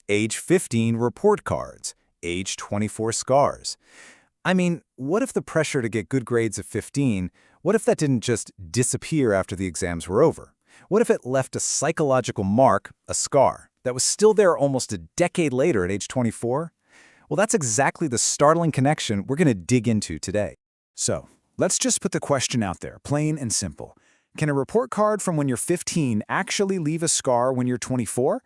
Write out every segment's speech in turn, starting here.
age 15 report cards, age 24 scars. I mean, what if the pressure to get good grades at 15, what if that didn't just disappear after the exams were over? What if it left a psychological mark, a scar, that was still there almost a decade later at age 24? Well, that's exactly the startling connection we're going to dig into today. So, let's just put the question out there, plain and simple. Can a report card from when you're 15 actually leave a scar when you're 24?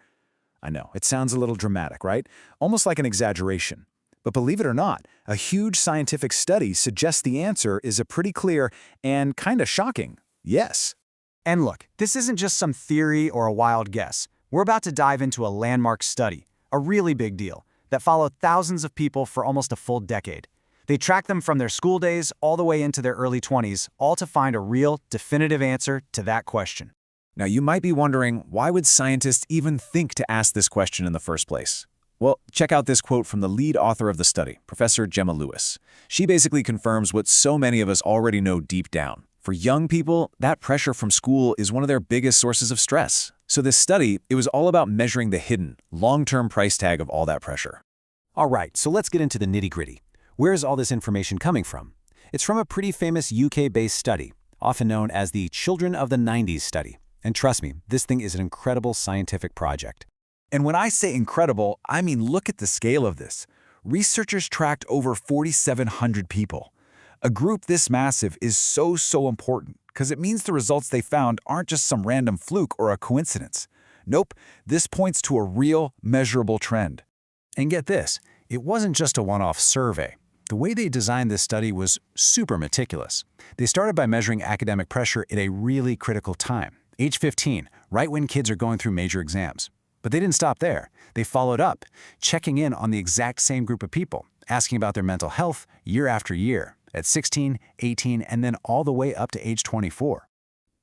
I know, it sounds a little dramatic, right? Almost like an exaggeration. But believe it or not, a huge scientific study suggests the answer is a pretty clear and kind of shocking yes. And look, this isn't just some theory or a wild guess. We're about to dive into a landmark study, a really big deal, that followed thousands of people for almost a full decade. They tracked them from their school days all the way into their early 20s, all to find a real, definitive answer to that question. Now, you might be wondering, why would scientists even think to ask this question in the first place? Well, check out this quote from the lead author of the study, Professor Gemma Lewis. She basically confirms what so many of us already know deep down. For young people, that pressure from school is one of their biggest sources of stress. So this study, it was all about measuring the hidden, long-term price tag of all that pressure. All right, so let's get into the nitty-gritty. Where is all this information coming from? It's from a pretty famous UK-based study, often known as the Children of the 90s study. And trust me, this thing is an incredible scientific project. And when I say incredible, I mean look at the scale of this. Researchers tracked over 4,700 people. A group this massive is so important because it means the results they found aren't just some random fluke or a coincidence. Nope, this points to a real, measurable trend. And get this, it wasn't just a one-off survey. The way they designed this study was super meticulous. They started by measuring academic pressure at a really critical time, age 15, right when kids are going through major exams. But they didn't stop there. They followed up, checking in on the exact same group of people, asking about their mental health year after year, at 16, 18, and then all the way up to age 24.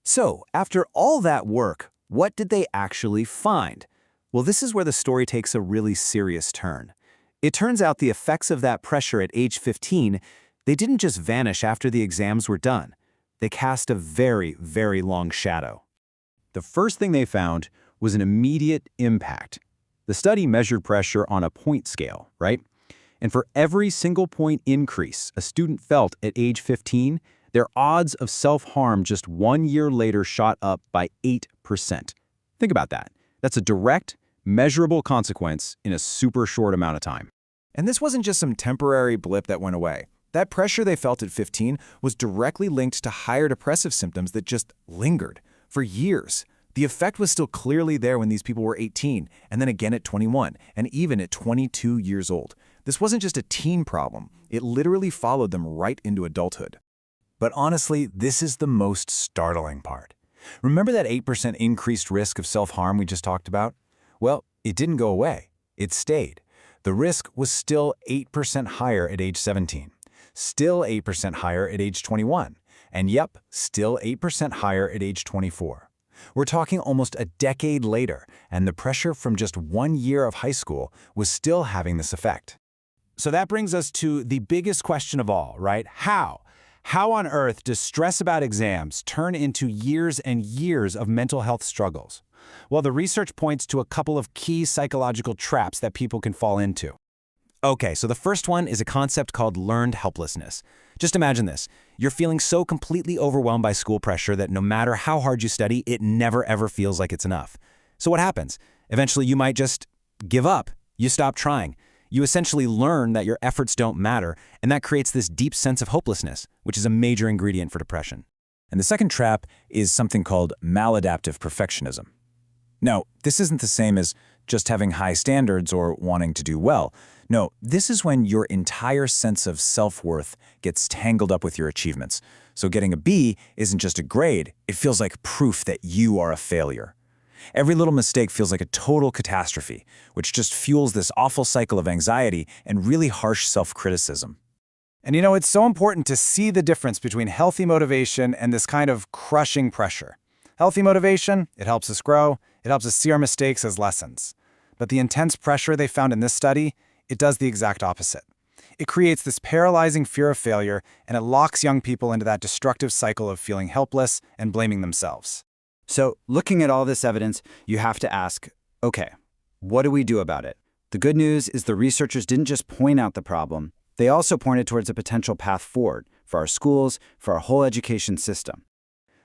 So, after all that work, what did they actually find? Well, this is where the story takes a really serious turn. It turns out the effects of that pressure at age 15, they didn't just vanish after the exams were done. They cast a very, very long shadow. The first thing they found was an immediate impact. The study measured pressure on a point scale, right? And for every single point increase a student felt at age 15, their odds of self-harm just 1 year later shot up by 8%. Think about that. That's a direct, measurable consequence in a super short amount of time. And this wasn't just some temporary blip that went away. That pressure they felt at 15 was directly linked to higher depressive symptoms that just lingered for years. The effect was still clearly there when these people were 18, and then again at 21, and even at 22 years old. This wasn't just a teen problem. It literally followed them right into adulthood. But honestly, this is the most startling part. Remember that 8% increased risk of self-harm we just talked about? Well, it didn't go away. It stayed. The risk was still 8% higher at age 17, still 8% higher at age 21, and yep, still 8% higher at age 24. We're talking almost a decade later, and the pressure from just 1 year of high school was still having this effect. So that brings us to the biggest question of all, right? How? How on earth does stress about exams turn into years and years of mental health struggles? Well, the research points to a couple of key psychological traps that people can fall into. Okay, so the first one is a concept called learned helplessness. Just imagine this. You're feeling so completely overwhelmed by school pressure that no matter how hard you study, it never ever feels like it's enough. So what happens? Eventually you might just give up. You stop trying. You essentially learn that your efforts don't matter, and that creates this deep sense of hopelessness, which is a major ingredient for depression. And the second trap is something called maladaptive perfectionism. Now, this isn't the same as just having high standards or wanting to do well. No, this is when your entire sense of self-worth gets tangled up with your achievements. So getting a B isn't just a grade, it feels like proof that you are a failure. Every little mistake feels like a total catastrophe, which just fuels this awful cycle of anxiety and really harsh self-criticism. And you know, it's so important to see the difference between healthy motivation and this kind of crushing pressure. Healthy motivation, it helps us grow, it helps us see our mistakes as lessons. But the intense pressure they found in this study, it does the exact opposite. It creates this paralyzing fear of failure, and it locks young people into that destructive cycle of feeling helpless and blaming themselves. So, looking at all this evidence, you have to ask, okay, what do we do about it? The good news is the researchers didn't just point out the problem, they also pointed towards a potential path forward for our schools, for our whole education system.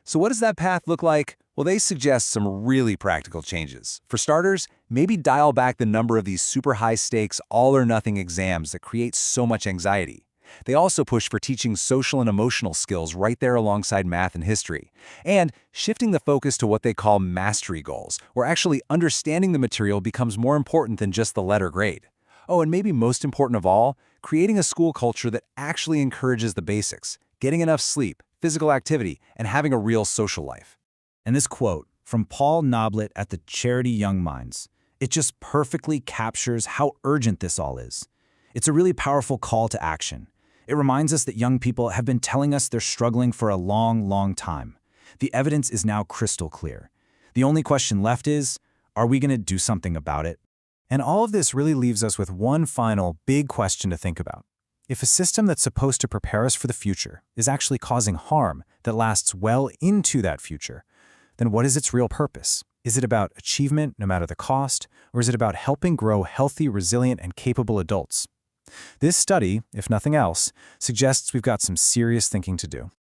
So what does that path look like? Well, they suggest some really practical changes. For starters, maybe dial back the number of these super high-stakes, all-or-nothing exams that create so much anxiety. They also push for teaching social and emotional skills right there alongside math and history, and shifting the focus to what they call mastery goals, where actually understanding the material becomes more important than just the letter grade. Oh, and maybe most important of all, creating a school culture that actually encourages the basics, getting enough sleep, physical activity, and having a real social life. And this quote from Paul Noblet at the charity Young Minds, it just perfectly captures how urgent this all is. It's a really powerful call to action. It reminds us that young people have been telling us they're struggling for a long, long time. The evidence is now crystal clear. The only question left is, are we going to do something about it? And all of this really leaves us with one final big question to think about. If a system that's supposed to prepare us for the future is actually causing harm that lasts well into that future, then what is its real purpose? Is it about achievement, no matter the cost, or is it about helping grow healthy, resilient, and capable adults? This study, if nothing else, suggests we've got some serious thinking to do.